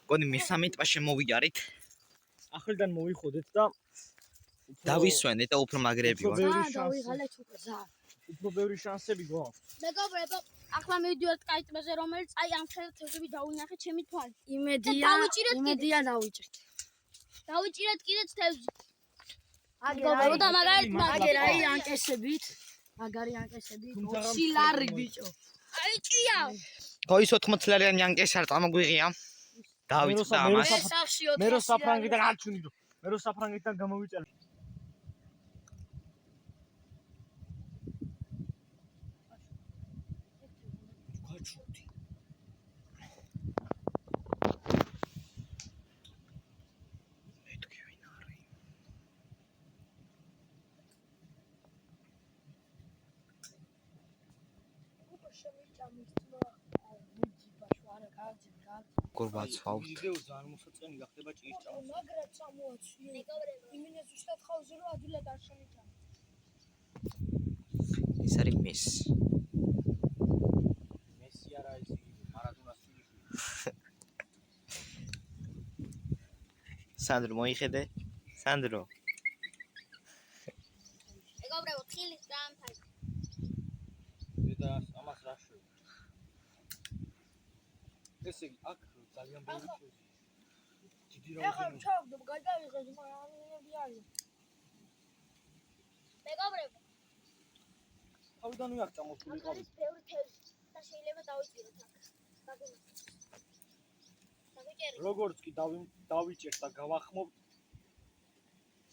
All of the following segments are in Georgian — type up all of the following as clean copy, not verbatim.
გონი მესამე ტბაში მოვიარით. ახლიდან მოვიხოდეთ და დავისვენეთ და უფრო მაგრები ვარ. დავიღალეთ უკვე ზა. უფრო ბევრი შანსები გვაქვს. მეგობრებო, ახლა მივიდივართ კაი ტბაზე, რომელიც აი ამ ხელთებები დავინახეთ ჩემი თვალით. იმედია დავიჭირეთ. დავიჭირეთ კიდეც თევზი. აგერ და მაგარი აი ანკესებით. მაგარი ანკესებით. სილარი ბიჭო. აი ჭია. გოის 80 ლარიანი ანკესი არ წამოგვიღია. დავიწყდა ამას. მე რო საფრანგიდან არჩუნიდო. მე რო საფრანგეთიდან გამოვიწერე. გორბაცავთ. ვიდეოზე არ მოსაწენი გახდება ჭიის ჭამს. მაგრად წამოაცვიე. მეგობრებო, იმინე ზუსტად ხავზე რომ ადვილად არ შემიჭამ. ეს არის მეს. მესი არა ის მარადონას ფინიში. სანდრო მოიხედე? სანდრო. მეგობრებო, ხილის დაამთავრე. და ამას რა შეუ. ესე იგი აქ ძალიან ბევრი თევზია. დიდი რაოდენობა. ჩავდო, გადავიღეთ, მაგრამ არის. მეგობრებო, თავიდანვე აქ წამოსული იყო. არის ბევრი თევზი და შეიძლება დავიჭიროთ აქ. დავიჭერეთ. როგორც კი დავიჭერთ და გავახმობთ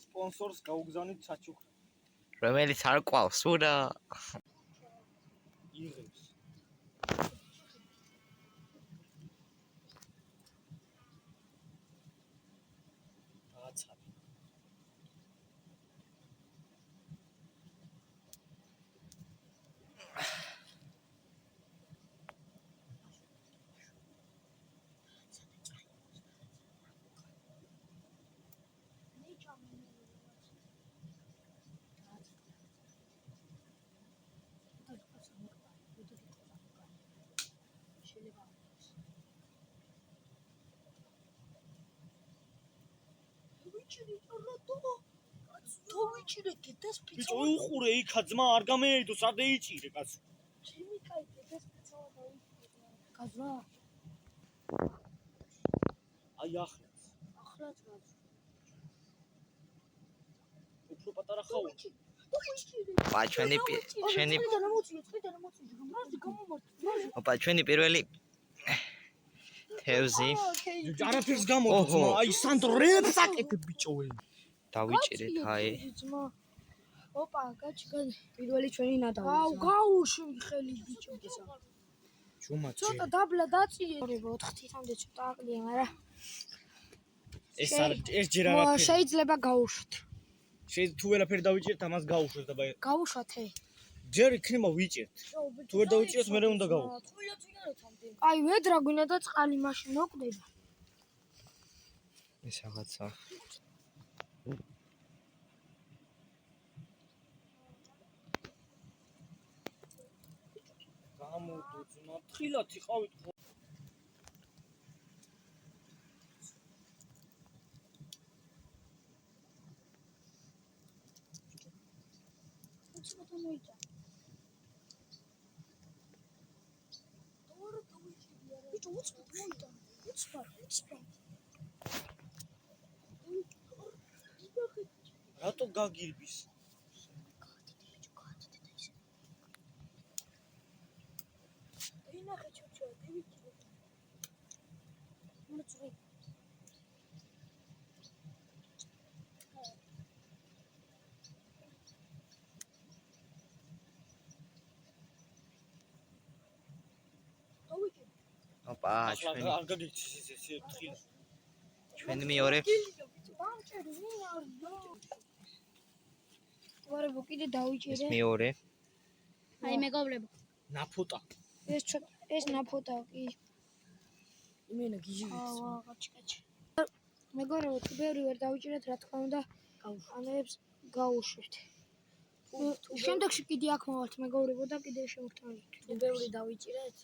სპონსორს გაუგზავნით საჩუქრად. რომელიც არ ყავს, ურა. იღებს. აცაბ. ბიჭო უყურე იქა ძმა არ გამეედო სად ეიჭირე კაცო ჩემი კაი ეს პეცავა დავიჭირე კაზა აი ახლაც რა უფრო პატარა ხაო ოპა ჩვენი პირველი თევზი არაფერს გამოდო აი სანდრო რეპს აკეთებ ბიჭო დავიჭირეთ აი ოპა გაჩი პირველი ჩვენი ნადავლი გაუში ხელი ბიჭო ჩუმად ცოტა დაბლა დაწიე 4 თითამდე ცოტა აკლია მაგრამ ეს ჯერ არაფერი შეიძლება გაუშვით თუ ვერაფერი დავიჭერთ ამას გაუშვეთ და გაუშვათ ჯერ იქნება ვიჭერთ თუ ვერ დავიჭერთ მე უნდა გავუშვით აი ვედრა გვინდა და წყალი მაშინ მოკვდება ეს რაღაცა გამოდუძნა თხილად იყავით რატო გაგირბის ინახე ჩოჩო დავიჭირე მოწვი ოპა ჩვენი არ გაგიქცეს ესე თხილი ჩვენი მეორე დამჭერი მინა ვარებო კიდე დავიჭერე ეს მეორე აი მეგობრებო ნაფოტა ეს ნაფოტა კი იმენა გიჟივიც გაჩკაჩი მეგობრებო თუ ბევრი ვერ დავიჭერეთ რა თქმა უნდა ანებს გაუშვით შემდეგში კიდე აქ მოვალთ მეგობრებო და კიდე შევხვდებით თუ ბევრი დავიჭირეთ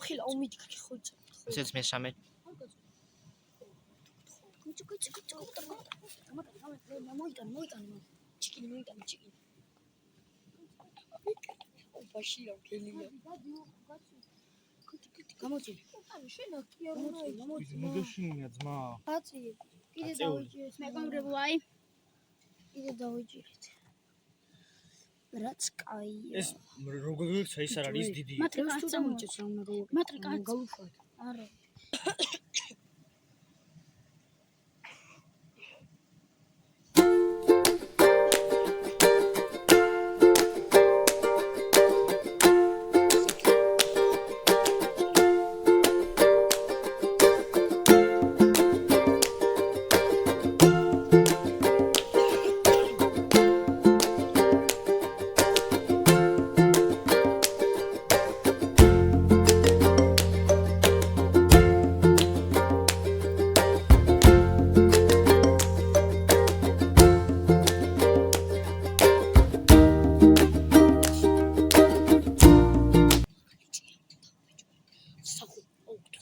ხილა ომით ხოჭა. ესეც მესამე. მოიტანე. ჩიკინი მოიტანე. ოპაშია გელია. გამოწი. შენ აქ გამოწი. მიგეშინია ძმა. აწი. კიდე დავიჭირეთ. მეგობრებო, აი კიდე დავიჭირეთ. რაც კაია. ეს როგორცა ის არ არის დიდი. მატრიკა წამოჭეთ რა რო. მატრიკა გავუშვათ. არა.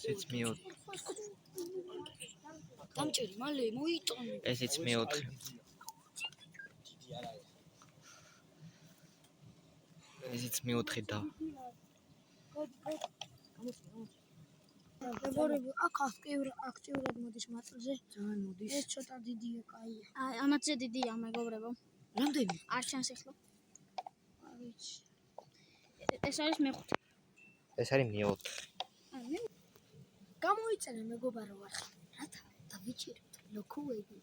ესეც მეოთხე. დამჭერი მალე მოიტანე. ესეც მეოთხე. ესეც მეოთხე და მეგობრებო, აქ აქტიურად მოდის მატლზე. ძალიან მოდის. ეს ცოტა დიდია, კაია. აი, ამათზე დიდია, მეგობრებო. რამდენი? არ ჩანს ახლა. არ ვიცი. ეს არის მეხუთე. ეს არის მეოთხე. გამოიწენე მეგობარო ვარ. რათა დავიჭირეთ ლოქუები.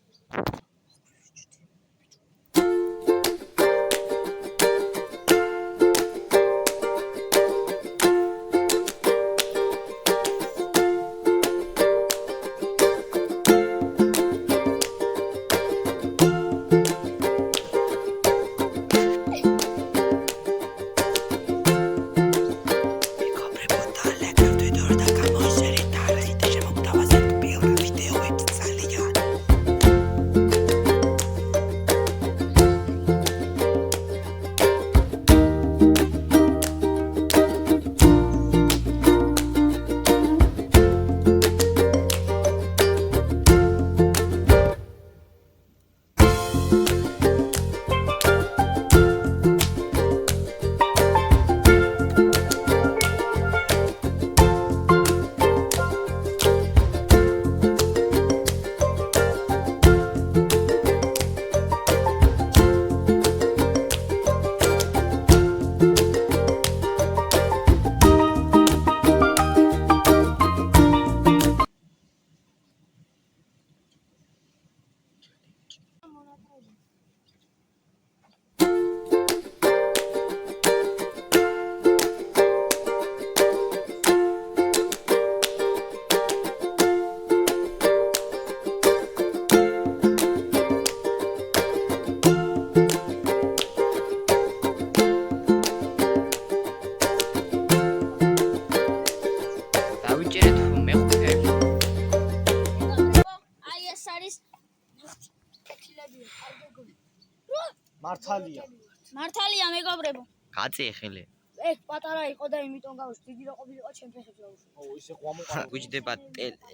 მართალია მეგობრებო. კაცი ეხელე. ეგ პატარა იყო და იმიტომ გავუშვი, დიდი რო ყოფილიყო ჩემ ფეხებს გავუშვი. ო ისე ყვამოყარო. გვიჯდება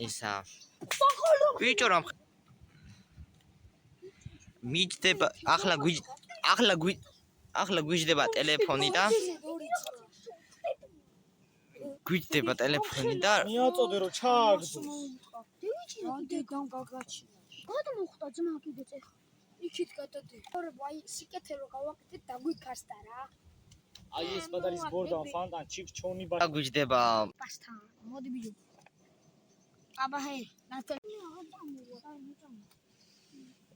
ისა. ბიჭო რამ მიჯდება ახლა გვიჯდება ტელეფონი და გვიჯდება ტელეფონი და მიაწოდე რომ ჩააგდო. ამდე გამგაგაჩი. გადმოხვდა ძმა კიდე წეხ. იქით გადადე. ორებო აი სიკეთე რო გავაკეთეთ დაგვიქასტა რა. აი ეს ბადალის ბორდა ფანტან ჩიქ ჩონი ბა. გვიჯდება პასთან. მოდი ბიჭო. აბა ჰე, ნათელ.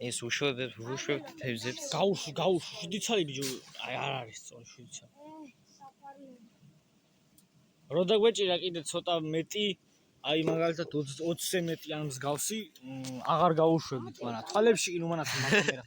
ეს უშვებთ თევზებს. გაუშვი, შვიდიცალი ბიჭო. აი არ არის სწორი შვიდიცალი. რო დაგვეჭირა კიდე ცოტა მეტი, აი მაგალითად 20-ზე მეტი ან მსგავსი, აღარ გაუშვებით, მაგრამ თვალებში კი ნუ მანაც მაგერა.